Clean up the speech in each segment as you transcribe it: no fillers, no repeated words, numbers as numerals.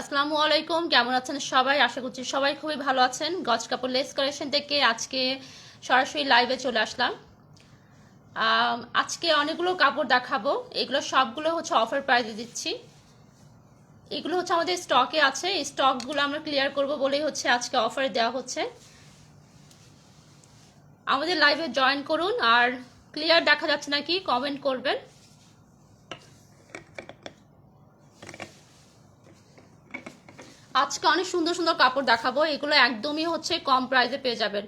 আসসালামু আলাইকুম, কেমন আছেন সবাই? আশা করছি সবাই খুবই ভালো আছেন। গজ কাপড় লেস কালেকশন থেকে আজকে সরাসরি লাইভে চলে আসলাম। আজকে অনেকগুলো কাপড় দেখাবো। এগুলো সবগুলো হচ্ছে অফার প্রাইসে দিচ্ছি। এগুলো হচ্ছে আমাদের স্টকে আছে, এই স্টকগুলো আমরা ক্লিয়ার করব বলেই হচ্ছে আজকে অফারে দেওয়া হচ্ছে। আমাদের লাইভে জয়েন করুন, আর ক্লিয়ার দেখা যাচ্ছে নাকি কমেন্ট করবেন। আজকে অনেক সুন্দর সুন্দর কাপড় দেখাবো। এগুলো একদমই হচ্ছে কম প্রাইসে পেয়ে যাবেন।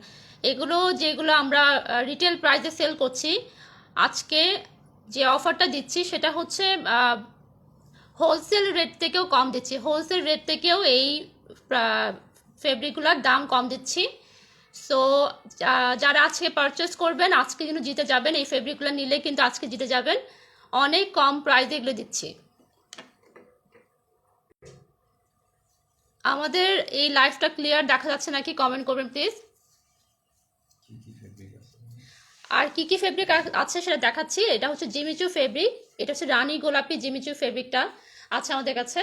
এগুলো যেগুলো আমরা রিটেল প্রাইসে সেল করছি, আজকে যে অফারটা দিচ্ছি সেটা হচ্ছে হোলসেল রেট থেকেও কম দিচ্ছি। হোলসেল রেট থেকেও এই ফেব্রিকগুলোর দাম কম দিচ্ছি। সো যারা আজকে পারচেস করবেন আজকে কিন্তু জিতে যাবেন। এই ফেব্রিকগুলো নিলে কিন্তু আজকে জিতে যাবেন। অনেক কম প্রাইসে এগুলো দিচ্ছি। আমাদের এই লাইভটা ক্লিয়ার দেখা যাচ্ছে নাকি কমেন্ট করবেন প্লিজ। আর কি কি ফেব্রিক আছে সেটা দেখাচ্ছি। এটা হচ্ছে জিমিচু ফেব্রিক, এটা হচ্ছে রানী গোলাপি জিমিচু ফেব্রিকটা আছে আমাদের কাছে।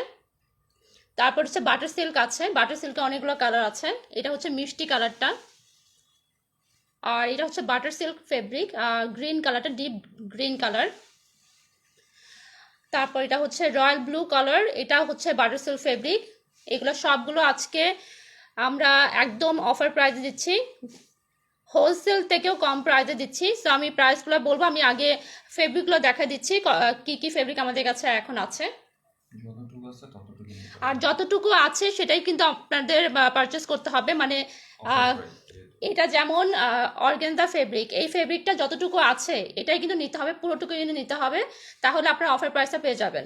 তারপর হচ্ছে বাটার সিল্ক আছে, বাটার সিল্কে অনেকগুলো কালার আছে। এটা হচ্ছে মিষ্টি কালারটা। আর এটা হচ্ছে বাটার সিল্ক ফেব্রিক, গ্রিন কালারটা ডিপ গ্রিন কালার। তারপর এটা হচ্ছে রয়্যাল ব্লু কালার, এটা হচ্ছে বাটার সিল্ক ফেব্রিক। এগুলো সবগুলো আজকে আমরা একদম অফার প্রাইসে দিচ্ছি, হোলসেল থেকেও কম প্রাইসে দিচ্ছি। সো আমি প্রাইসগুলো বলবো, আমি আগে ফেব্রিকগুলো দেখা দিচ্ছি কি কি ফেব্রিক আমাদের কাছে এখন আছে। আর যতটুকু আছে সেটাই কিন্তু আপনাদের পারচেস করতে হবে। মানে এটা যেমন অর্গানজা ফেব্রিক, এই ফেব্রিকটা যতটুকু আছে এটাই কিন্তু নিতে হবে, পুরোটুকু কিন্তু নিতে হবে, তাহলে আপনার অফার প্রাইসটা পেয়ে যাবেন।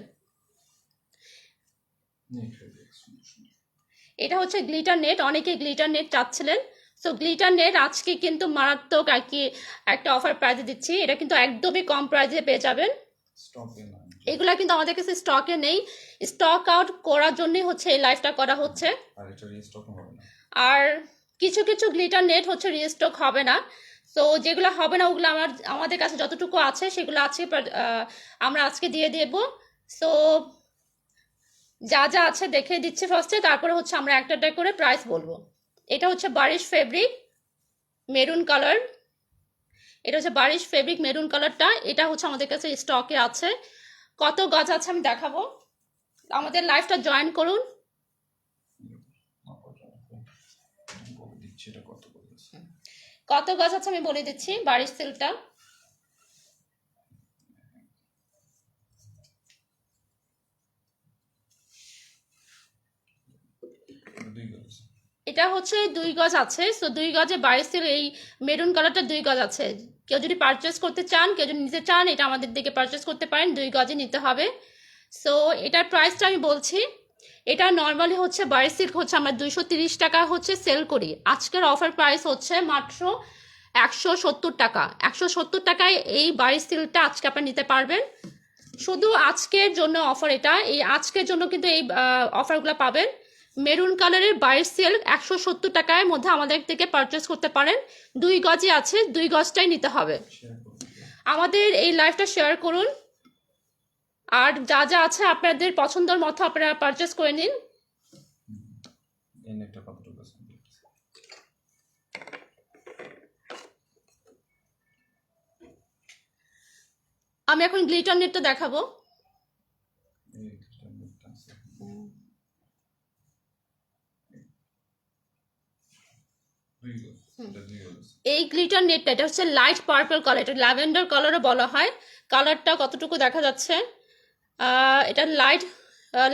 এটা হচ্ছে গ্লিটার নেট, অনেকে গ্লিটার নেট চাচ্ছিলেন। সো গ্লিটার নেট আজকে কিন্তু মারাত্মক আর কি একটা অফার প্রাইসে দিচ্ছি। এটা কিন্তু একদমই কম প্রাইসে পেয়ে যাবেন। এগুলা কিন্তু আমাদের কাছে স্টকে নেই, স্টক আউট করার জন্যই হচ্ছে এই লাইভটা করা হচ্ছে। আর কিছু কিছু গ্লিটার নেট হচ্ছে রিস্টক হবে না। তো যেগুলো হবে না ওগুলো আমাদের কাছে যতটুকু আছে সেগুলো আছে, আমরা আজকে দিয়ে দেব। সো যা যা আছে দেখে দিচ্ছি ফার্স্টে, তারপরে হচ্ছে আমরা একটা একটা করে প্রাইস বলবো। এটা হচ্ছে বারিশ ফেব্রিক মেরুন কালার, এটা হচ্ছে বারিশ ফেব্রিক মেরুন কালারটা। এটা হচ্ছে আমাদের কাছে স্টকে আছে। কত গজ আছে আমি দেখাবো, আমাদের লাইভটা জয়েন করুন। কত গজ আছে আমি বলে দিচ্ছি। বারিশ সিল্কটা এটা হচ্ছে 2 গজ আছে। সো 2 গজে 22-এর এই মেরুন কালারটা 2 গজ আছে। কেউ যদি পারচেস করতে চান, কেউ যদি নিতে চান, এটা আমাদের দিকে পারচেস করতে পারেন। 2 গজে নিতে হবে। সো এটার প্রাইসটা আমি বলছি। এটা নর্মালি হচ্ছে 22 সিল্ক হচ্ছে আমরা 230 টাকা হচ্ছে সেল করি। আজকের অফার প্রাইস হচ্ছে মাত্র 170 টাকা। 170 টাকায় এই 22 সিল্কটা আজকে আপনারা নিতে পারবেন। শুধু আজকের জন্য অফার এটা, এই আজকের জন্য কিন্তু এই অফারগুলো পাবেন। মেরুন কালারের 22 সিল্ক 170 টাকার মধ্যে আমাদের থেকে পারচেস করতে পারেন। 2 গজই আছে, 2 গজটাই নিতে হবে। আমাদের এই লাইভটা শেয়ার করুন, আর যা যা আছে আপনাদের পছন্দের মতো আপনারা পারচেস করে নিন। আমি এখন গ্লিটার নেটটা দেখাবো। এই গ্লিটার নেটটা, এটা হচ্ছে লাইট পার্পল কালার, এটা ল্যাভেন্ডার কালারও বলা হয়। কালারটা কতটুকু দেখা যাচ্ছে, এটা লাইট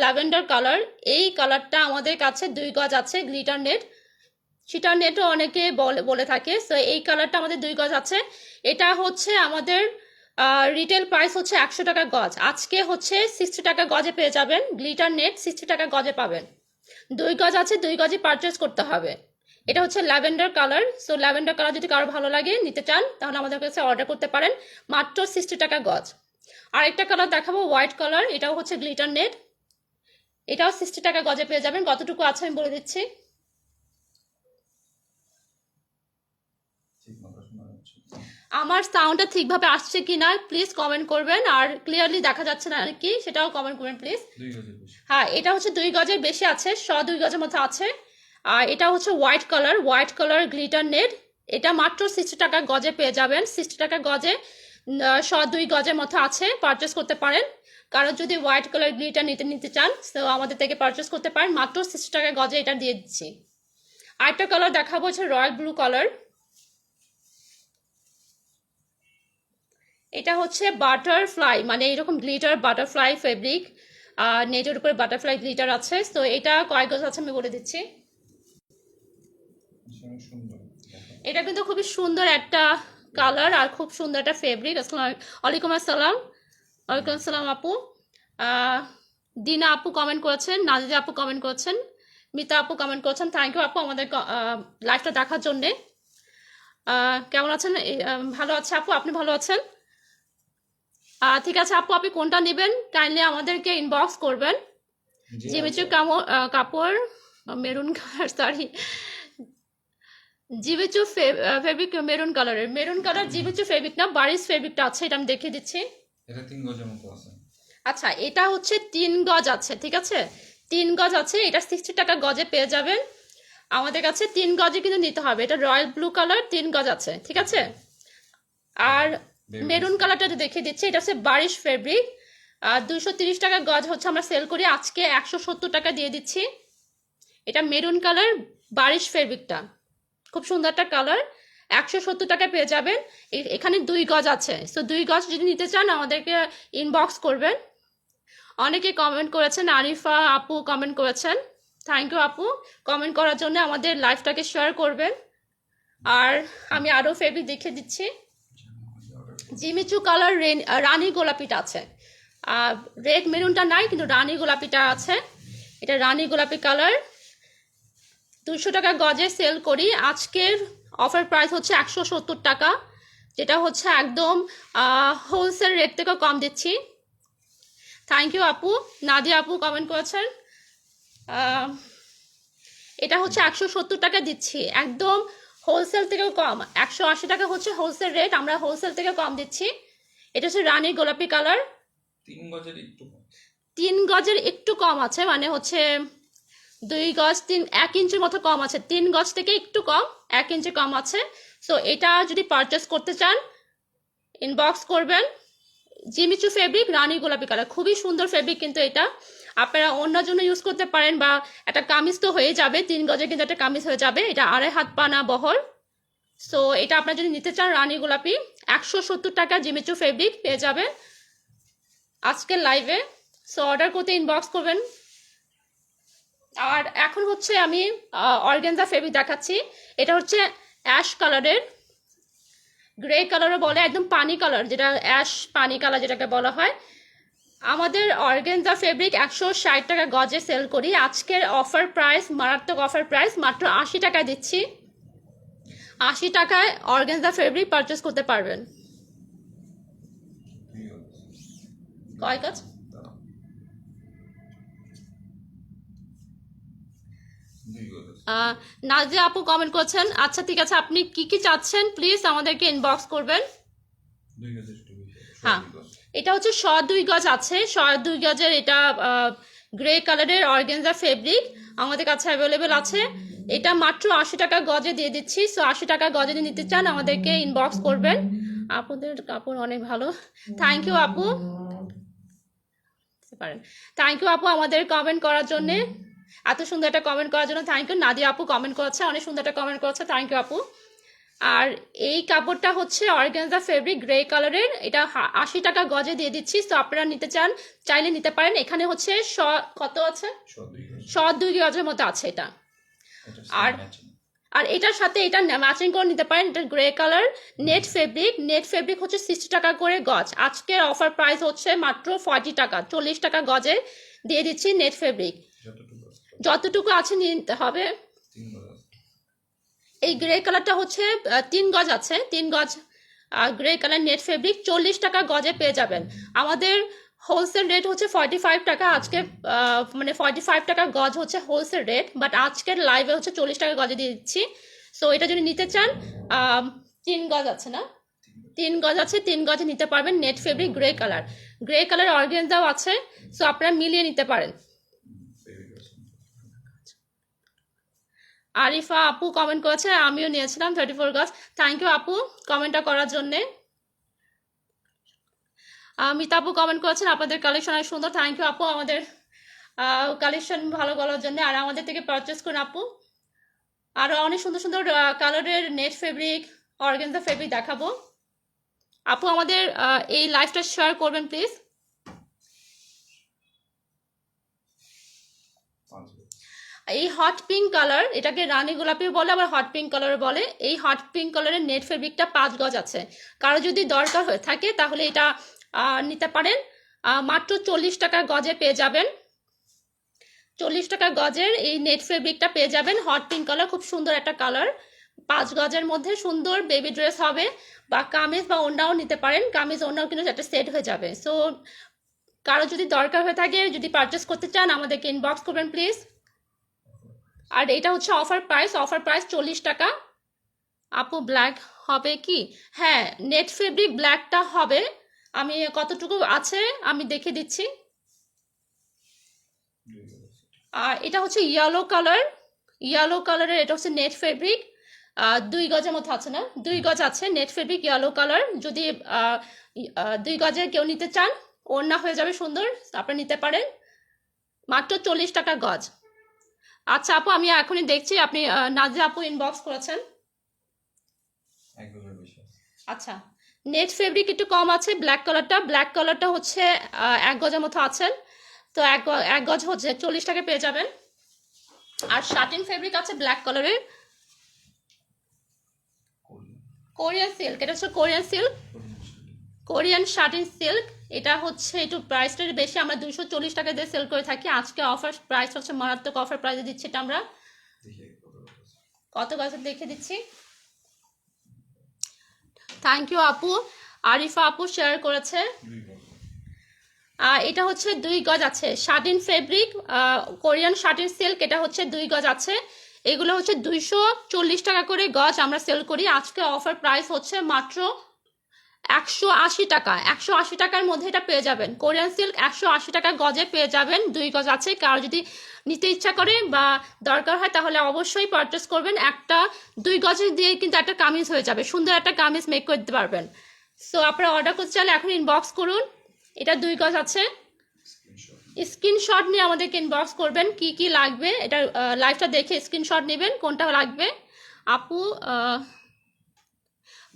ল্যাভেন্ডার কালার। এই কালারটা আমাদের কাছে 2 গজ আছে গ্লিটার নেট, চিটার নেটও অনেকে বলে থাকে। সো এই কালারটা আমাদের 2 গজ আছে। এটা হচ্ছে আমাদের রিটেল প্রাইস হচ্ছে 100 টাকা গজ, আজকে হচ্ছে 60 টাকা গজে পেয়ে যাবেন। গ্লিটার নেট 60 টাকা গজে পাবেন। 2 গজ আছে, 2 গজই পারচেস করতে হবে। এটা হচ্ছে lavender colour. So lavender colour যদি কারো ভালো লাগে, নিতে চান, তাহলে আমাদের কাছে অর্ডার করতে পারেন। মাত্র 60 টাকা গজ। আরেকটা কালার দেখাবো, হোয়াইট কালার, এটাও হচ্ছে গ্লিটার নেট, এটাও 60 টাকা গজে পেয়ে যাবেন। কতটুকু আছে আমি বলে দিচ্ছি। আমার সাউন্ডটা ঠিকভাবে আসছে কিনা প্লিজ কমেন্ট করবেন, আর ক্লিয়ারলি দেখা যাচ্ছে না কি সেটাও কমেন্ট করবেন প্লিজ। হ্যাঁ, এটা হচ্ছে 2 গজের বেশি আছে, 2 গজের মধ্যে আছে। আর এটা হচ্ছে হোয়াইট কালার গ্লিটার নেট। এটা মাত্র 60 টাকা গজে পেয়ে যাবেন। 60 টাকা গজে 2 গজের মতো আছে, পারচেস করতে পারেন। কারো যদি হোয়াইট কালার গ্লিটার নিতে চান তো আমাদের থেকে পারচেস করতে পারেন, মাত্র 60 টাকা গজে এটা দিয়ে দিচ্ছি। আরেকটা কালার দেখাবো হচ্ছে রয়্যাল ব্লু কালার। এটা হচ্ছে বাটারফ্লাই, মানে এরকম গ্লিটার বাটারফ্লাই ফেব্রিক, নেটের উপরে বাটারফ্লাই গ্লিটার আছে। তো এটা কয় গজ আছে আমি বলে দিচ্ছি। এটা কিন্তু খুবই সুন্দর একটা কালার আর খুব সুন্দর একটা ফেব্রিক। ওয়ালাইকুম আসসালাম। ওয়ালাইকুম আসসালাম আপু। দিনা আপু কমেন্ট করেছেন, নাজিদা আপু কমেন্ট করেছেন, মিতা আপু কমেন্ট করেছেন। থ্যাংক ইউ আপু আমাদের লাইভটা দেখার জন্যে। কেমন আছেন? ভালো আছে আপু, আপনি ভালো আছেন? ঠিক আছে আপু, আপনি কোনটা নেবেন কাইন্ডলি আমাদেরকে ইনবক্স করবেন। জিমিচু কাপড় maroon colour, sorry Jimmy Choo fabric maroon কালারের, মেরুন কালার জিমিচু ফেব্রিক না, বারিশ ফেব্রিকটা আছে, এটা আমি দেখিয়ে দিচ্ছি। এটা 3 গজের মতো আছে। আচ্ছা, এটা হচ্ছে 3 গজ আছে, ঠিক আছে 3 গজ আছে। এটা 60 টাকা গজে পেয়ে যাবেন। আমাদের কাছে 3 গজে কিন্তু নিতে হবে। এটা রয়্যাল ব্লু কালার, 3 গজ আছে, ঠিক আছে। আর মেরুন কালারটা দেখিয়ে দিচ্ছি, এটা হচ্ছে বারিশ ফেব্রিক। 230 টাকা গজ হচ্ছে আমরা সেল করি, আজকে 170 টাকা দিয়ে দিচ্ছি। এটা মেরুন কালার বারিশ ফেব্রিকটা খুব সুন্দর একটা কালার, 170 টাকা পেয়ে যাবেন। এখানে 2 গজ আছে, সো 2 গজ যদি নিতে চান আমাদেরকে ইনবক্স করবেন। অনেকে কমেন্ট করেছেন, আরিফা আপু কমেন্ট করেছেন, থ্যাংক ইউ আপু কমেন্ট করার জন্য। আমাদের লাইভটাকে শেয়ার করবেন। আর আমি আরও ফেব্রিক দেখিয়ে দিচ্ছি। জিমিচু কালার রানী গোলাপিটা আছে, রেড মেরুনটা নাই কিন্তু রানী গোলাপিটা আছে। এটা রানী গোলাপি কালার, 200 টাকা গজে সেল করি, আজকের অফার প্রাইস হচ্ছে 170 টাকা, যেটা হচ্ছে একদম হোলসেল রেট থেকেও কম দিচ্ছি। থ্যাংক ইউ আপু। নাদিয়া আপু কমেন্ট করেছেন, এটা হচ্ছে 170 টাকা দিচ্ছি, একদম হোলসেল থেকেও কম। 180 টাকা হচ্ছে হোলসেল রেট, আমরা হোলসেল থেকে কম দিচ্ছি। এটা হচ্ছে রানী গোলাপি কালার, 3 গজের একটু কম, 3 গজের একটু কম আছে, মানে হচ্ছে 2 গজ 1 ইঞ্চির মতো কম আছে, 3 গজ থেকে একটু কম, 1 ইঞ্চি কম আছে। সো এটা যদি পারচেস করতে চান ইনবক্স করবেন। জিমিচু ফেব্রিক রানী গোলাপি কালার, খুবই সুন্দর ফেব্রিক, কিন্তু এটা আপনারা অন্যের জন্য ইউজ করতে পারেন, বা একটা কামিজ তো হয়ে যাবে, 3 গজে কিন্তু একটা কামিজ হয়ে যাবে। এটা 2.5 হাত পানা বহর। সো এটা আপনারা যদি নিতে চান রানী গোলাপি, 170 টাকা জিমিচু ফেব্রিক পেয়ে যাবেন আজকের লাইভে। সো অর্ডার করতে ইনবক্স করবেন। আর এখন হচ্ছে আমি অর্গানজা ফেব্রিক দেখাচ্ছি। এটা হচ্ছে অ্যাশ কালারের, গ্রে কালারও বলে, একদম পানি কালার, যেটা অ্যাশ পানি কালার যেটাকে বলা হয়। আমাদের অর্গানজা ফেব্রিক 160 টাকা গজে সেল করি, আজকের অফার প্রাইস, মারাত্মক অফার প্রাইস, মাত্র 80 টাকায় দিচ্ছি। 80 টাকায় অর্গানজা ফেব্রিক পারচেস করতে পারবেন। কয় গজ? নাজিয়া আপু কমেন্ট করছেন। আচ্ছা ঠিক আছে, আপনি কি কি চাচ্ছেন প্লিজ আমাদেরকে ইনবক্স করবেন। হ্যাঁ, এটা হচ্ছে 2 গজ আছে, 2 গজের এটা গ্রে কালারের অর্গানজা ফেব্রিক আমাদের কাছে অ্যাভেলেবেল আছে। এটা মাত্র 80 টাকা গজে দিয়ে দিচ্ছি। সো 80 টাকা গজে নিতে চান আমাদেরকে ইনবক্স করবেন। আপনাদের কাপড় অনেক ভালো, থ্যাংক ইউ আপু। পারেন, থ্যাংক ইউ আপু আমাদের কমেন্ট করার জন্যে, এত সুন্দর একটা কমেন্ট করার জন্য থ্যাংক ইউ। নাদিয়া আপু কমেন্ট করেছে, অনেক সুন্দর একটা কমেন্ট করেছে, থ্যাংক ইউ আপু। আর এই কাপড়টা হচ্ছে অর্গানজা ফেব্রিক গ্রে কালারের, এটা 80 টাকা গজে দিয়ে দিচ্ছি। তো আপনারা নিতে চান চাইলে নিতে পারেন। এখানে হচ্ছে কত আছে, 2 গজের মতো আছে এটা। আর এটার সাথে এটা ম্যাচিং করে নিতে পারেন। এটা গ্রে কালার নেট ফেব্রিক হচ্ছে 60 টাকা করে গজ, আজকের অফার প্রাইস হচ্ছে মাত্র 40 টাকা, 40 টাকা গজে দিয়ে দিচ্ছি নেট ফেব্রিক। যতটুকু আছে নিতে হবে। এই গ্রে কালারটা হচ্ছে 3 গজ আছে, 3 গজ গ্রে কালার নেট ফেব্রিক 40 টাকা গজে পেয়ে যাবেন। আমাদের হোলসেল রেট হচ্ছে 45 টাকা, আজকে মানে 45 টাকা গজ হচ্ছে হোলসেল রেট, বাট আজকের লাইভে হচ্ছে 40 টাকা গজে দিয়ে দিচ্ছি। সো এটা যদি নিতে চান 3 গজ আছে না, 3 গজ আছে, 3 গজে নিতে পারবেন নেট ফেব্রিক গ্রে কালার অর্গানজাও আছে, সো আপনারা মিলিয়ে নিতে পারেন। আরিফা আপু কমেন্ট করেছে, আমিও নিয়েছিলাম 34 গজ। থ্যাংক ইউ আপু কমেন্টটা করার জন্যে। মিতা আপু কমেন্ট করেছেন আপনাদের কালেকশন অনেক সুন্দর। থ্যাংক ইউ আপু আমাদের কালেকশন ভালো বলার জন্য, আর আমাদের থেকে পারচেস করুন আপু। আরও অনেক সুন্দর সুন্দর কালারের নেট ফেব্রিক অর্গানজা ফেব্রিক দেখাবো। আপু আমাদের এই লাইভটা শেয়ার করবেন প্লিজ। এই হট পিঙ্ক কালার, এটাকে রানী গোলাপি বলে, আবার হট পিঙ্ক কালার বলে। এই হট পিঙ্ক কালারের নেট ফেব্রিকটা 5 গজ আছে, কারো যদি দরকার হয়ে থাকে তাহলে এটা নিতে পারেন। মাত্র 40 টাকা গজে পেয়ে যাবেন। 40 টাকা গজের এই নেট ফেব্রিকটা পেয়ে যাবেন। হট পিঙ্ক কালার, খুব সুন্দর একটা কালার। 5 গজের মধ্যে সুন্দর বেবি ড্রেস হবে, বা কামিজ বা ওড়নাও নিতে পারেন। কামিজ ওড়নাও কিন্তু একটা সেট হয়ে যাবে। সো কারো যদি দরকার হয়ে থাকে, যদি পারচেস করতে চান আমাদেরকে ইনবক্স করবেন প্লিজ। আর এটা হচ্ছে অফার প্রাইস 40 টাকা। আপু ব্ল্যাক হবে কি? হ্যাঁ, নেট ফেব্রিক ব্ল্যাকটা হবে। আমি কতটুকু আছে আমি দেখে দিচ্ছি। আর এটা হচ্ছে ইয়েলো কালারের, এটা হচ্ছে নেট ফেব্রিক। 2 গজের মতো আছে না, 2 গজ আছে নেট ফেব্রিক ইয়েলো কালার। যদি 2 গজের কেউ নিতে চান, ওড়না হয়ে যাবে সুন্দর, আপনারা নিতে পারেন। মাত্র 40 টাকা গজ। আচ্ছা আপু আমি এখনই দেখছি, আপনি নাজিয়া আপু ইনবক্স করেছেন। আচ্ছা, নেট ফেব্রিক একটু কম আছে। ব্ল্যাক কালারটা হচ্ছে 1 গজের মতো আছেন, তো 1 গজ হচ্ছে 40 টাকা পেয়ে যাবেন। আর শাটিন ফেব্রিক আছে ব্ল্যাক কালারের, কোরিয়ান সিল্ক। এটা হচ্ছে কোরিয়ান শাটিন সিল্ক। এটা হচ্ছে একটু প্রাইসটা বেশি, আমরা 240 টাকা দিয়ে সেল করে থাকি। আজকে অফার প্রাইস হচ্ছে মারাত্মক অফার প্রাইসে দিচ্ছি এটা আমরা। কত গজের দেখে দিচ্ছি। থ্যাংক ইউ আপু। আরিফা আপু শেয়ার করেছে। এটা হচ্ছে 2 গজ আছে, satin fabric, Korean satin silk. এটা হচ্ছে 2 গজ আছে। এগুলো হচ্ছে 240 টাকা করে গজ আমরা সেল করি। আজকে অফার প্রাইস হচ্ছে মাত্র 180 টাকা। 180 টাকার মধ্যে এটা পেয়ে যাবেন। কোরিয়ান সিল্ক 180 টাকা গজে পেয়ে যাবেন। 2 গজ আছে। কারো যদি নিতে ইচ্ছা করে বা দরকার হয় তাহলে অবশ্যই পারচেস করবেন। 2 গজে দিয়ে কিন্তু একটা কামিজ হয়ে যাবে, সুন্দর একটা কামিজ মেক করে দিতে পারবেন। সো আপনারা অর্ডার করতে চাইলে এখন ইনবক্স করুন। এটা 2 গজ আছে। স্ক্রিনশট নিয়ে আমাদেরকে ইনবক্স করবেন কি কি লাগবে। এটা লাইভটা দেখে স্ক্রিনশট নেবেন কোনটা লাগবে। আপু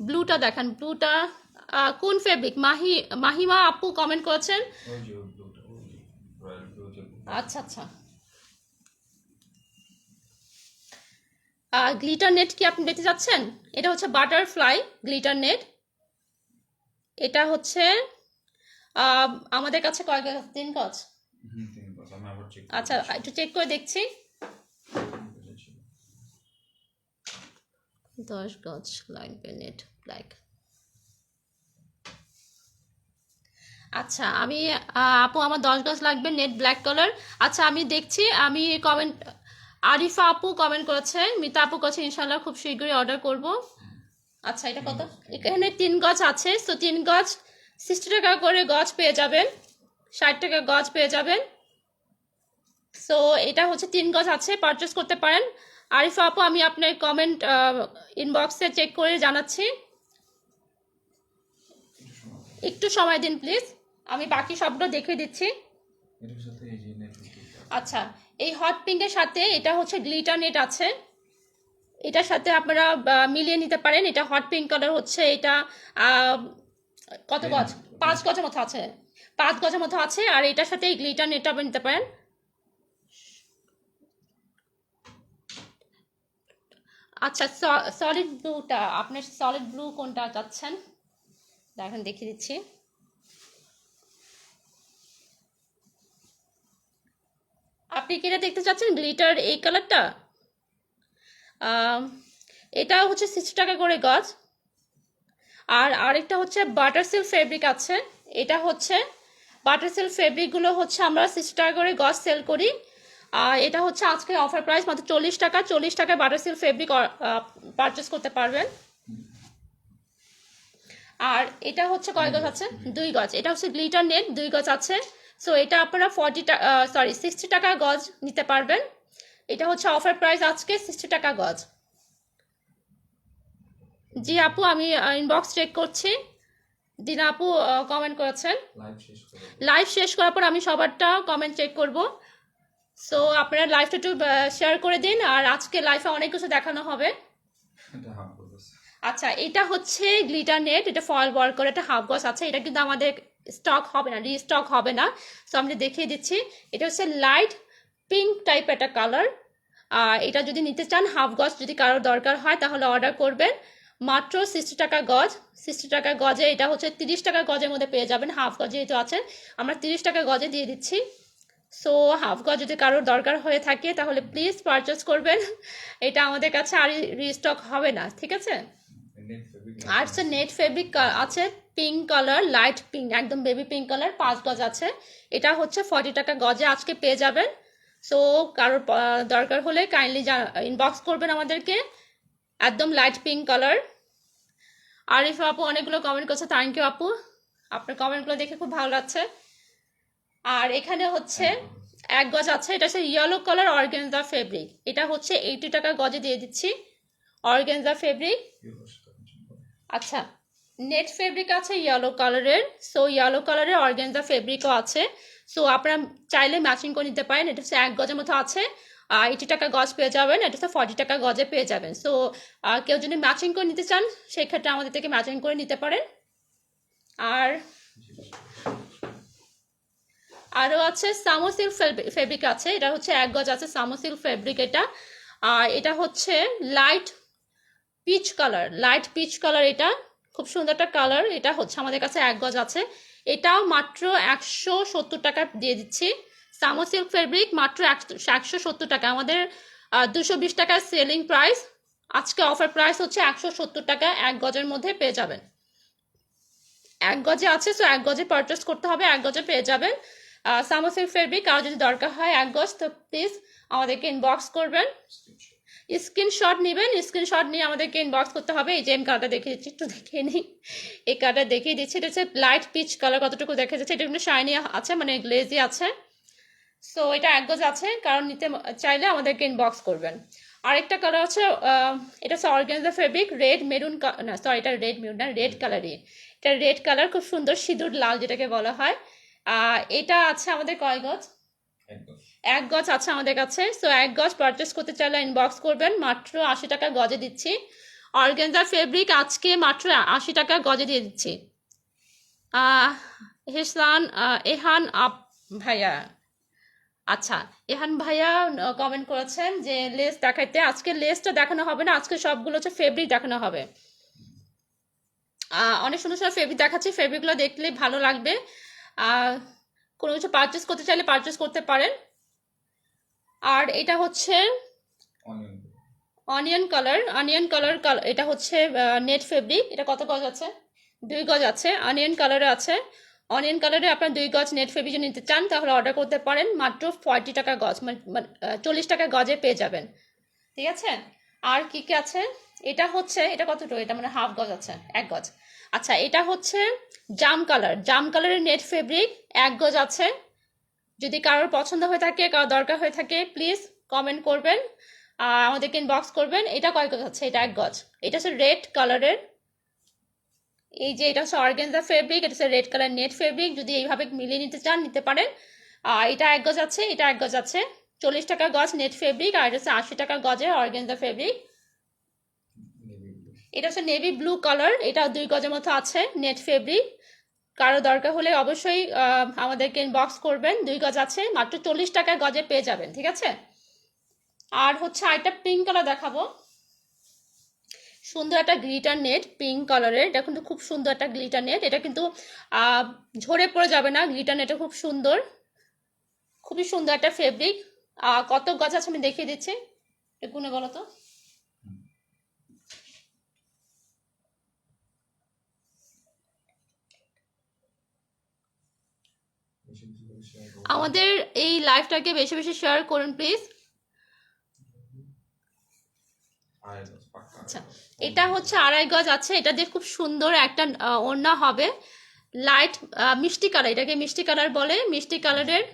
ব্লুটা দেখান, ব্লুটা কোন ফেব্রিক? মাহিমা আপু কমেন্ট করেছেন। আচ্ছা আচ্ছা, গ্লিটার নেট কি আপনি দেখতে চাচ্ছেন? এটা হচ্ছে বাটারফ্লাই গ্লিটার নেট। এটা হচ্ছে আমাদের কাছে কয় গজ? 3 গজ। আচ্ছা একটু চেক করে দেখছি। 10 গজ লাগবে নেট ব্ল্যাক। আচ্ছা আমি আপু আমার 10 গজ লাগবে নেট ব্ল্যাক কালার। আচ্ছা আমি দেখছি, আমি কমেন্ট। আরিফা আপু কমেন্ট করেছে, মিতা আপু কাছে ইনশাল্লাহ খুব শীঘ্রই অর্ডার করব। আচ্ছা এটা কত? এখানে 3 গজ আছে। সো 3 গজ 60 টাকা করে গজ পেয়ে যাবেন, 60 টাকা গজ পেয়ে যাবেন। সো এটা হচ্ছে 3 গজ আছে, পারচেস করতে পারেন। আরিফা আপু আমি আপনার কমেন্ট ইনবক্সে চেক করে জানাচ্ছি, একটু সময় দিন প্লিজ। আমি বাকি সবগুলো দেখে দিচ্ছি। আচ্ছা এই হট পিঙ্কের সাথে এটা হচ্ছে গ্লিটার নেট আছে, এটার সাথে আপনারা মিলিয়ে নিতে পারেন। এটা হট পিঙ্ক কালার হচ্ছে, এটা কত গজ? 5 গজের মতো আছে, 5 গজের মতো আছে। আর এটার সাথে এই গ্লিটার নেটটা আপনি নিতে পারেন। আচ্ছা সলিড ব্লুটা, আপনি সলিড ব্লু কোনটা চাচ্ছেন দেখেন, দেখিয়ে দিচ্ছি। আপনি কি এটা দেখতে চাচ্ছেন গ্লিটার এই কালারটা? এটা হচ্ছে 60 টাকা করে গজ। আর আরেকটা হচ্ছে বাটার সিল্ক ফেব্রিক আছে। এটা হচ্ছে বাটার সিল্ক ফেব্রিকগুলো হচ্ছে আমরা 60 টাকা করে গজ সেল করি। আর এটা হচ্ছে আজকে অফার প্রাইস মাত্র 40 টাকা। 40 টাকায় বাটার সিল্ক ফেব্রিক পারচেস করতে পারবেন। আর এটা হচ্ছে কয় গজ আছে? 2 গজ। এটা হচ্ছে গ্লিটার নেট, 2 গজ আছে। সো এটা আপনারা 60 টাকা গজ নিতে পারবেন। এটা হচ্ছে অফার প্রাইস আজকে 60 টাকা গজ। জি আপু, আমি ইনবক্স চেক করছি। দিনা আপু কমেন্ট করেছেন। লাইভ শেষ করার পর আমি সবারটা কমেন্ট চেক করব। সো আপনারা লাইভটা একটু শেয়ার করে দিন। আর আজকে লাইভে অনেক কিছু দেখানো হবে। আচ্ছা, এটা হচ্ছে গ্লিটার নেট, এটা ফয়েল ওয়ার্ক করে, এটা হাফ গজ আছে। এটা কিন্তু আমাদের স্টক হবে না, রিস্টক হবে না। সো আমি দেখিয়ে দিচ্ছি। এটা হচ্ছে লাইট পিঙ্ক টাইপ একটা কালার। আর এটা যদি নিতে চান হাফ গজ, যদি কারোর দরকার হয় তাহলে অর্ডার করবেন। মাত্র 60 টাকা গজ। 60 টাকা গজে এটা হচ্ছে 30 টাকা গজের মধ্যে পেয়ে যাবেন। হাফ গজ যেহেতু আছে, আমরা 30 টাকা গজে দিয়ে দিচ্ছি। সো হাফ গজ যদি কারোর দরকার হয়ে থাকে তাহলে প্লিজ পারচেস করবেন। এটা আমাদের কাছে আর রিস্টক হবে না, ঠিক আছে? আর হচ্ছে নেট ফেব্রিক আছে পিঙ্ক কালার, লাইট পিঙ্ক, একদম বেবি পিঙ্ক কালার, 5 গজ আছে। এটা হচ্ছে 40 টাকা গজে আজকে পেয়ে যাবেন। সো কারোর দরকার হলে কাইন্ডলি ইনবক্স করবেন আমাদেরকে। একদম লাইট পিঙ্ক কালার। আরিফা আপু অনেকগুলো কমেন্ট করছে, থ্যাংক ইউ আপু, আপনার কমেন্টগুলো দেখে খুব ভালো লাগছে। আর এখানে হচ্ছে 1 গজ আছে, এটা হচ্ছে ইয়েলো কালার অর্গানজা ফেব্রিক। এটা হচ্ছে 80 টাকা গজে দিয়ে দিচ্ছি, অর্গানজা ফেব্রিক। আচ্ছা, নেট ফেব্রিক আছে ইয়েলো কালারের। সো ইয়েলো কালারের অর্গানজা ফেব্রিকও আছে। সো আপনারা চাইলে ম্যাচিং করে নিতে পারেন। এটা হচ্ছে 1 গজের মতো আছে, 80 টাকা গজ পেয়ে যাবেন। এটা হচ্ছে 40 টাকা গজে পেয়ে যাবেন। সো কেউ যদি ম্যাচিং করে নিতে চান সেক্ষেত্রে আমাদের থেকে ম্যাচিং করে নিতে পারেন। আর আরও আছে সামোসিল ফেব্রিক আছে, এটা হচ্ছে 1 গজ আছে সামোসিল ফেব্রিক। এটা আর এটা হচ্ছে light peach colour, light peach colour. এটা খুব সুন্দর একটা কালার। এটা হচ্ছে আমাদের কাছে 1 গজ আছে। এটাও মাত্র 170 টাকা দিয়ে দিচ্ছি। সামোসিল্ক ফেব্রিক মাত্র 170 টাকা। আমাদের 220 টাকার সেলিং প্রাইস, আজকে অফার প্রাইস হচ্ছে 170 টাকা। 1 গজের মধ্যে পেয়ে যাবেন। 1 গজে আছে, সো 1 গজে পারচেস করতে হবে, 1 গজে পেয়ে যাবেন সামোসিল্ক ফেব্রিক। আর যদি দরকার হয় 1 গজ, তো প্লিজ আমাদেরকে ইনবক্স করবেন। স্ক্রিনশট নেবেন, স্ক্রিনশট নিয়ে আমাদেরকে ইনবক্স করতে হবে। এই যে আমি কালারটা দেখিয়ে দিচ্ছি, একটু দেখিয়ে নিই। এই কালারটা দেখিয়ে দিচ্ছি, এটা হচ্ছে লাইট পিচ কালার। কতটুকু দেখা যাচ্ছে? এটা কিন্তু শাইনি আছে, মানে গ্লেজি আছে। সো এটা 1 গজ আছে, কারণ নিতে চাইলে আমাদেরকে ইনবক্স করবেন। আরেকটা কালার আছে, এটা হচ্ছে অর্গানজা ফেব্রিক, রেড মেরুন, না সরি, এটা রেড মেরুন না, রেড কালারই। এটা রেড কালার, খুব সুন্দর সিঁদুর লাল যেটাকে বলা হয়। এটা আছে আমাদের কয় গজ? 1 গজ আছে আমাদের কাছে। সো 1 গজ পারচেস করতে চাইলে ইনবক্স করবেন। মাত্র 80 টাকা গজে দিচ্ছি। অর্গানজা ফেব্রিক আজকে মাত্র 80 টাকা গজে দিয়ে দিচ্ছি। হেসান এহান ভাইয়া, আচ্ছা এহান ভাইয়া কমেন্ট করেছেন যে লেস দেখাইতে। আজকে লেসটা দেখানো হবে না, আজকে সবগুলো হচ্ছে ফেব্রিক দেখানো হবে। অনেক সুন্দর সুন্দর ফেব্রিক দেখাচ্ছি, ফেব্রিকগুলো দেখলে ভালো লাগবে। কোনো কিছু পারচেস করতে চাইলে পারচেস করতে পারেন। আর এটা হচ্ছে অনিয়ন কালার, এটা হচ্ছে নেট ফেব্রিক। এটা কত গজ আছে? 2 গজ আছে। অনিয়ন কালারে আছে। অনিয়ন কালারে আপনার 2 গজ নেট ফেব্রিক যদি নিতে চান তাহলে অর্ডার করতে পারেন। মাত্র 40 টাকা গজ, মানে 40 টাকা গজে পেয়ে যাবেন, ঠিক আছে? আর কি কি আছে? এটা হচ্ছে, এটা কতটুকু? এটা মানে হাফ গজ আছে, 1 গজ। আচ্ছা, এটা হচ্ছে জাম কালার, জাম কালারের নেট ফেব্রিক, 1 গজ আছে। যদি কারোর পছন্দ হয়ে থাকে, কারোর দরকার হয়ে থাকে, প্লিজ কমেন্ট করবেন, আমাদেরকে ইনবক্স করবেন। এটা কয় গজ আছে? এটা 1 গজ। এটা হচ্ছে রেড কালারের। এই যে এটা হচ্ছে অর্গানজা ফেব্রিক, এটা হচ্ছে রেড কালার নেট ফেব্রিক। যদি এইভাবে মিলিয়ে নিতে চান নিতে পারেন। এটা 1 গজ আছে, এটা 1 গজ আছে। 40 টাকা গজ নেট ফেব্রিক। আর এটা হচ্ছে 80 টাকা গজের অর্গানজা ফেব্রিক। এটা হচ্ছে নেভি ব্লু কালার, এটা 2 গজের মতো আছে নেট ফেব্রিক। কারো দরকার হলে অবশ্যই আমাদেরকে ইনবক্স করবেন। 2 গজ আছে, মাত্র 40 টাকা গজে পেয়ে যাবেন, ঠিক আছে? আর হচ্ছে আরেকটা পিঙ্ক কালার দেখাবো, সুন্দর একটা গ্লিটার নেট পিঙ্ক কালারের। এটা কিন্তু খুব সুন্দর একটা গ্লিটার নেট। এটা কিন্তু ঝরে পড়ে যাবে না, গ্লিটার নেটটা খুব সুন্দর, খুবই সুন্দর একটা ফেব্রিক। কত গজ আছে আমি দেখিয়ে দিচ্ছি, একটু গুনে বলো তো। আমাদের এই লাইভটাকে বেশি বেশি শেয়ার করুন প্লিজ। আচ্ছা, এটা হচ্ছে 2.5 গজ আছে, এটা দিয়ে খুব সুন্দর একটা ওড়না হবে, লাইট মিষ্টি কালার, এটাকে মিষ্টি কালার বলে, মিষ্টি কালারের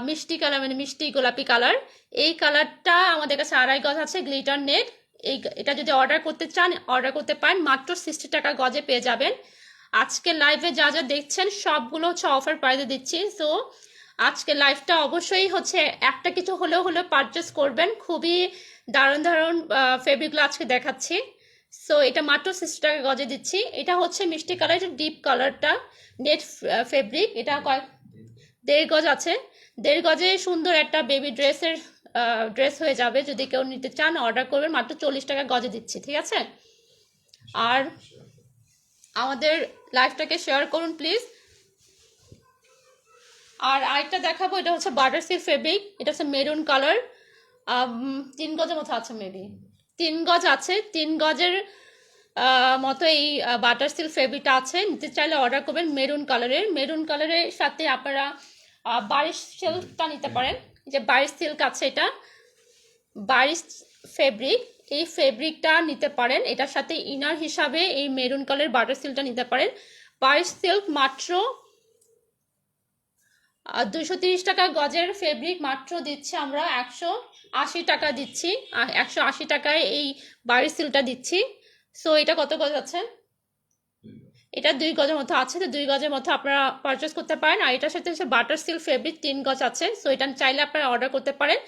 মিষ্টি কালার মানে মিষ্টি গোলাপি কালার। এই কালারটা আমাদের কাছে 2.5 গজ আছে, গ্লিটার নেট। এটা যদি অর্ডার করতে চান অর্ডার করতে পারেন, মাত্র 60 টাকা গজে পেয়ে যাবেন। আজকে লাইভে যা যা দেখছেন সবগুলো হচ্ছে অফার প্রাইসে দিচ্ছি। সো আজকে লাইভটা অবশ্যই হচ্ছে একটা কিছু হলেও পারচেস করবেন, খুবই দারুণ দারুণ ফেব্রিকগুলো আজকে দেখাচ্ছি। সো এটা মাত্র 60 টাকা গজে দিচ্ছি। এটা হচ্ছে মিষ্টি কালার, এটা ডিপ কালারটা নেট ফেব্রিক, এটা কয়েক 1.5 গজ আছে। 1.5 গজে সুন্দর একটা বেবি ড্রেস হয়ে যাবে। যদি কেউ নিতে চান অর্ডার করবেন, মাত্র 40 টাকা গজে দিচ্ছি, ঠিক আছে? আর আমাদের লাইভটাকে শেয়ার করুন প্লিজ। আর আরেকটা দেখাবো, এটা হচ্ছে বাটার সিল্ক ফেব্রিক, এটা হচ্ছে মেরুন কালার, 3 গজের মতো আছে, মেবি 3 গজ আছে। 3 গজের মতো এই বাটার সিল্ক ফেব্রিকটা আছে। নিতে চাইলে অর্ডার করবেন। মেরুন কালারের সাথে আপনারা বারিশ সিল্কটা নিতে পারেন, যে বারিশ সিল্ক আছে, এটা বারিশ ফেব্রিক, এই ফেব্রিকটা নিতে পারেন। এটার সাথে ইনার হিসাবে এই মেরুন কালার বাটার সিল্কটা নিতে পারেন। বারিশ সিল্ক মাত্র 230 টাকা গজের ফেব্রিক মাত্র দিচ্ছি আমরা 180 টাকা দিচ্ছি। 180 টাকায় এই বারিশ সিল্কটা দিচ্ছি। সো এটা কত গজ আছে? এটা 2 গজের মতো আছে, তো 2 গজের মতো আপনারা পারচেস করতে পারেন। আর এটার সাথে হচ্ছে বাটার সিল্ক ফেব্রিক 3 গজ আছে। সো এটা চাইলে আপনারা অর্ডার করতে পারেন।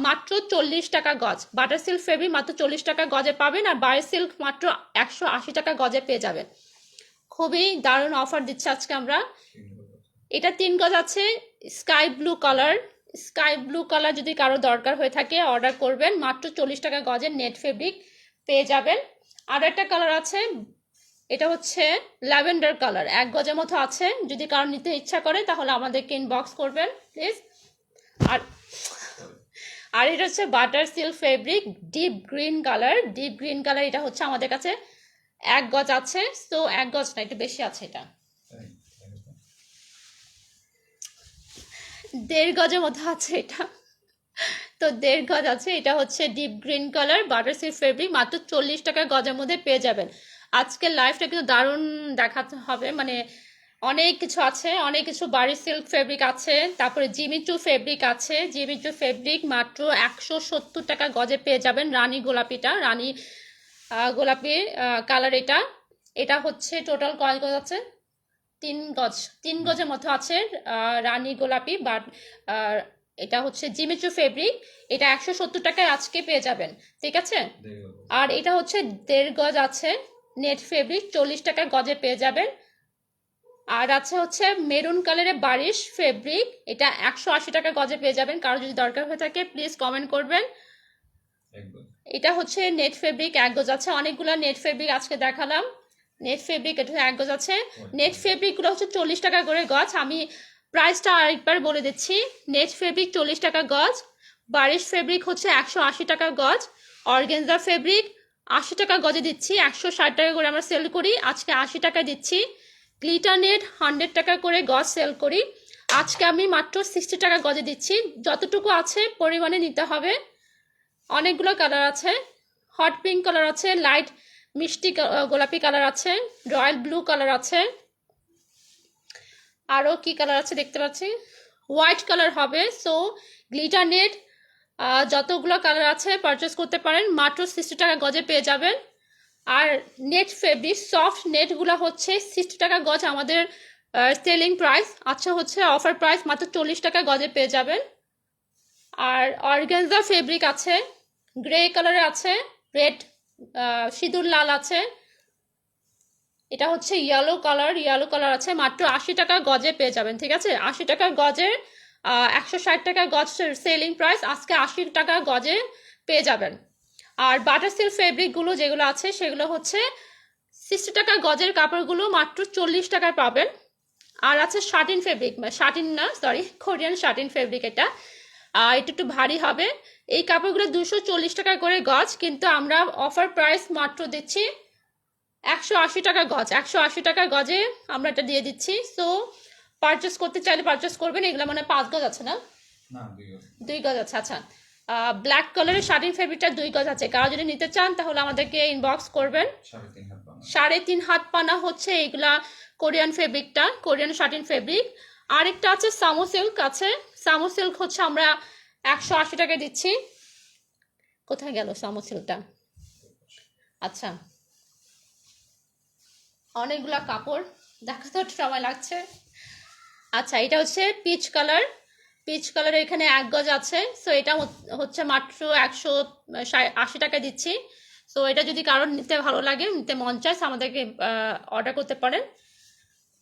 মাত্র 40 টাকা গজ, বাটার সিল্ক ফেব্রিক মাত্র 40 টাকা গজে পাবেন, আর বারিশ সিল্ক মাত্র 180 টাকা গজে পেয়ে যাবেন। খুবই দারুণ অফার দিচ্ছে আজকে আমরা। এটা 3 গজ আছে, স্কাই ব্লু কালার যদি কারো দরকার হয়ে থাকে অর্ডার করবেন, মাত্র 40 টাকা গজের নেট ফেব্রিক পেয়ে যাবেন। আর একটা কালার আছে, এটা হচ্ছে ল্যাভেন্ডার কালার, 1 গজের মতো আছে। যদি কারো নিতে ইচ্ছা করে তাহলে আমাদেরকে ইনবক্স করবেন প্লিজ। আর এটা হচ্ছে butter silk fabric deep green colour, এটা হচ্ছে আমাদের কাছে 1 গজ আছে। তো 1 গজ না, একটু বেশি আছে, এটা 1.5 গজের মতো আছে এটা। তো 1.5 গজ আছে, এটা হচ্ছে deep green colour butter silk fabric, মাত্র 40 টাকা গজের মধ্যে পেয়ে যাবেন। আজকের লাইফটা কিন্তু দারুণ দেখাতে হবে, মানে অনেক কিছু আছে, অনেক কিছু বাড়ি সিল্ক ফেব্রিক আছে, তারপরে জিমিচু ফেব্রিক আছে। জিমিচু ফেব্রিক মাত্র 170 টাকা গজে পেয়ে যাবেন। রানী গোলাপি কালার, এটা হচ্ছে টোটাল কয় গজ আছে? 3 গজের মতো আছে রানী গোলাপি, বাট এটা হচ্ছে জিমিচু ফেব্রিক, এটা 170 টাকায় আজকে পেয়ে যাবেন, ঠিক আছে? আর এটা হচ্ছে 1.5 গজ আছে নেট ফেব্রিক, 40 টাকা গজে পেয়ে যাবেন। আর আছে হচ্ছে মেরুন কালারের বারিশ ফেব্রিক, এটা 180 টাকা গজে পেয়ে যাবেন। কারো যদি দরকার হয়ে থাকে প্লিজ কমেন্ট করবেন। এটা হচ্ছে নেট ফেব্রিক 1 গজ আছে। অনেকগুলো নেট ফেব্রিক আজকে দেখালাম। নেট ফেব্রিক এটা 1 গজ আছে। নেট ফেব্রিকগুলো হচ্ছে 40 টাকা করে গজ। আমি প্রাইসটা আরেকবার বলে দিচ্ছি। নেট ফেব্রিক 40 টাকা গজ, বারিশ ফেব্রিক হচ্ছে 180 টাকা গজ, অর্গানজা ফেব্রিক 80 টাকা গজে দিচ্ছি, 160 টাকা করে আমরা সেল করি, আজকে 80 টাকা দিচ্ছি। গ্লিটার নেট 100 টাকা করে গজ সেল করি, আজকে আমি মাত্র 60 টাকা গজে দিচ্ছি। যতটুকু আছে পরিমাণে নিতে হবে। অনেকগুলো কালার আছে, হট পিঙ্ক কালার আছে, লাইট মিষ্টি গোলাপি কালার আছে, রয়্যাল ব্লু কালার আছে, আরও কি কালার আছে দেখতে পাচ্ছি, হোয়াইট কালার হবে। সো গ্লিটার নেট যতগুলো কালার আছে পারচেস করতে পারেন, মাত্র 60 টাকা গজে পেয়ে যাবেন। আর নেট ফেব্রিক সফট নেটগুলো হচ্ছে 60 টাকা গজ আমাদের সেলিং প্রাইস। আচ্ছা হচ্ছে অফার প্রাইস মাত্র 40 টাকা গজে পেয়ে যাবেন। আর অর্গানজা ফেব্রিক আছে, গ্রে কালারে আছে, রেড সিঁদুর লাল আছে, এটা হচ্ছে ইয়েলো কালার আছে, মাত্র 80 টাকা গজে পেয়ে যাবেন, ঠিক আছে? 80 টাকা গজে 160 টাকা গজ সেলিং প্রাইস, আজকে 80 টাকা গজে পেয়ে যাবেন। আর বাটার সিল্ক ফেব্রিকগুলো যেগুলো আছে সেগুলো হচ্ছে 60 টাকা গজের কাপড়গুলো মাত্র 40 টাকায় পাবেন। আর আছে satin fabric, Korean satin fabric, এটা একটু ভারী হবে। এই কাপড়গুলো 240 টাকা করে গজ, কিন্তু আমরা অফার প্রাইস মাত্র দিচ্ছি 180 টাকা গজ। 180 টাকা গজে আমরা এটা দিয়ে দিচ্ছি। সো পারচেস করতে চাইলে পারচেস করবেন। এগুলো মানে 5 গজ আছে না? 2 গজ আছে। আচ্ছা, ব্ল্যাক কালারের শার্টিং ফেব্রিকটা 2 গজ আছে, কারো যদি নিতে চান তাহলে আমাদেরকে ইনবক্স করবেন। 3.5 হাত বানা। 3.5 হাত পানা হচ্ছে এগুলা কোরিয়ান ফেব্রিকটা, কোরিয়ান শার্টিং ফেব্রিক। আরেকটা আছে সামো সিল্ক আছে, সামো সিল্ক হচ্ছে আমরা 180 টাকা দিচ্ছি। কোথায় গেল সামো সিল্কটা? আচ্ছা, অনেকগুলা কাপড় দেখাতে একটু সময় লাগছে। আচ্ছা, এটা হচ্ছে পিচ কালার, পিচ কালার এখানে 1 গজ আছে। সো এটা হচ্ছে মাত্র 180 টাকা দিচ্ছি। সো এটা যদি কারোর নিতে ভালো লাগে, নিতে মন চায়, আমাদেরকে অর্ডার করতে পারেন।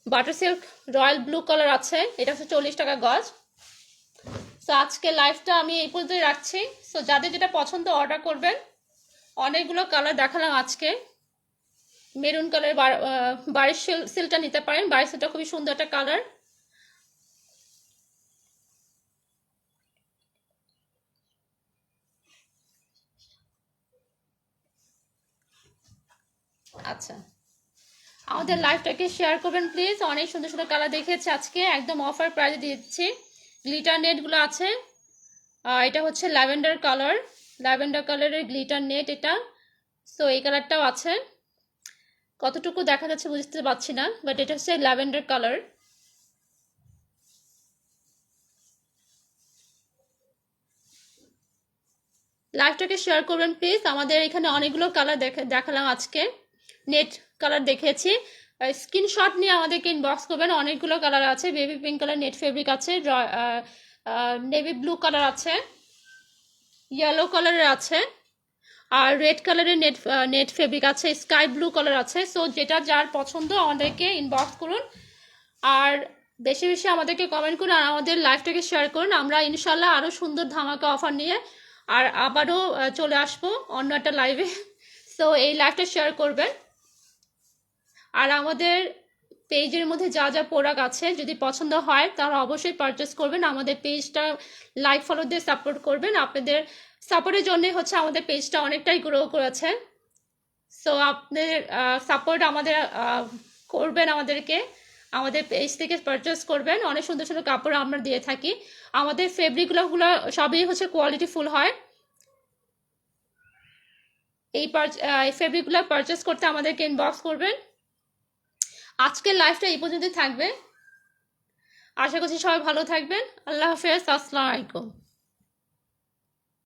Butter silk royal blue colour আছে, এটা হচ্ছে 40 টাকা গজ। সো আজকে লাইভটা আমি এই পর্যন্তই রাখছি। সো যাদের যেটা পছন্দ অর্ডার করবেন। অনেকগুলো কালার দেখালাম আজকে। মেরুন কালার বারিশ সিল্কটা নিতে পারেন, বারিশ সিল্কটা খুবই সুন্দর একটা কালার। আচ্ছা, আমাদের লাইভটাকে শেয়ার করবেন প্লিজ। অনেক সুন্দর সুন্দর কালার দেখিয়েছি আজকে, একদম অফার প্রাইসে দিচ্ছি। গ্লিটার নেটগুলো আছে, এটা হচ্ছে ল্যাভেন্ডার কালার, ল্যাভেন্ডার কালারের গ্লিটার নেট এটা। সো এই কালারটাও আছে, কতটুকু দেখা যাচ্ছে বুঝতে পারছি না, বাট এটা হচ্ছে ল্যাভেন্ডার কালার। লাইভটাকে শেয়ার করবেন প্লিজ। আমাদের এখানে অনেকগুলো কালার দেখালাম আজকে, নেট কালার দেখেছি। স্ক্রিনশট নিয়ে আমাদেরকে ইনবক্স করবেন, অনেকগুলো কালার আছে। Baby pink colour net fabric আছে, নেভি ব্লু কালার আছে, ইয়েলো কালারের আছে, আর রেড কালারের নেট ফেব্রিক আছে, স্কাই ব্লু কালার আছে। সো যেটা যার পছন্দ আমাদেরকে ইনবক্স করুন, আর বেশি বেশি আমাদেরকে কমেন্ট করুন, আর আমাদের লাইভটাকে শেয়ার করুন। আমরা ইনশাল্লাহ আরও সুন্দর ধামাকা অফার নিয়ে আর আবারও চলে আসবো অন্য একটা লাইভে। সো এই লাইভটা শেয়ার করবেন, আর আমাদের পেজের মধ্যে যা যা প্রোডাক্ট আছে যদি পছন্দ হয় তারা অবশ্যই পারচেস করবেন। আমাদের পেজটা লাইক ফলো দিয়ে সাপোর্ট করবেন, আপনাদের সাপোর্টের জন্য হচ্ছে আমাদের পেজটা অনেকটাই গ্রো করেছে। সো আপনাদের সাপোর্ট আমাদের করবেন, আমাদেরকে আমাদের পেজ থেকে পারচেস করবেন। অনেক সুন্দর সুন্দর কাপড় আমরা দিয়ে থাকি, আমাদের ফেব্রিকগুলো সবই হচ্ছে কোয়ালিটি ফুল হয়। এই ফেব্রিকগুলো পারচেস করতে আমাদেরকে ইনবক্স করবেন। আজকের লাইভটা এই পর্যন্তই থাকবে, আশা করছি সবাই ভালো থাকবেন। আল্লাহ হাফেজ, আসসালামু আলাইকুম।